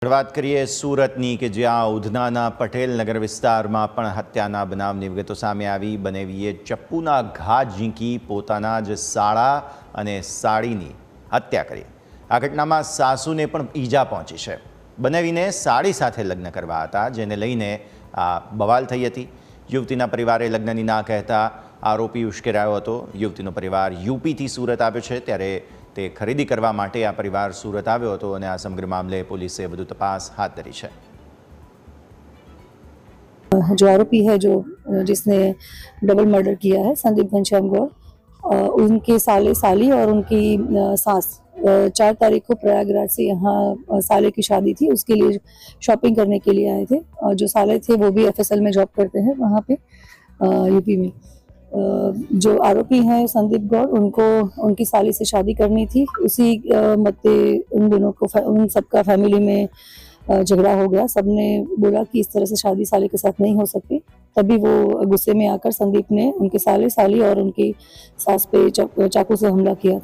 વાત કરીએ સુરતની કે જ્યાં ઉધનાના પટેલનગર વિસ્તારમાં પણ હત્યાના બનાવની વિગતો સામે આવી। બનેવીએ ચપ્પુના ઘા ઝીંકી પોતાના જ સાળા અને સાળીની હત્યા કરી। આ ઘટનામાં સાસુને પણ ઈજા પહોંચી છે। બનેવીને સાળી સાથે લગ્ન કરવા હતા, જેને લઈને આ બવાલ થઈ હતી। યુવતીના પરિવારે લગ્નની ના કહેતા આરોપી ઉશ્કેરાયો હતો। યુવતીનો પરિવાર યુપીથી સુરત આવ્યો છે, ત્યારે તે ખરીદી કરવા માટે આ પરિવાર सूरत આવ્યો હતો અને આ સમગ્ર મામલે પોલીસે વધુ તપાસ હાથ ધરી છે। जो आरोपी है, जो जिसने डबल मर्डर किया है, संदीप घनश्याम गौड़, उनके साले साली और उनकी सास 4 तारीख को प्रयागराज से यहाँ साले की शादी थी, उसके लिए शॉपिंग करने के लिए आए थे। और जो साले थे वो भी एफएसएल में जॉब करते हैं वहाँ पे यूपी में। जो आरोपी हैं संदीप गौड़, उनको उनकी साली से शादी करनी थी। उसी मत्ते उन दोनों को उन सबका फैमिली में झगड़ा हो गया। सबने बोला कि इस तरह से शादी साले के साथ नहीं हो सकती। तभी वो गुस्से में आकर संदीप ने उनके साले साली और उनकी सास पे चाकू से हमला किया।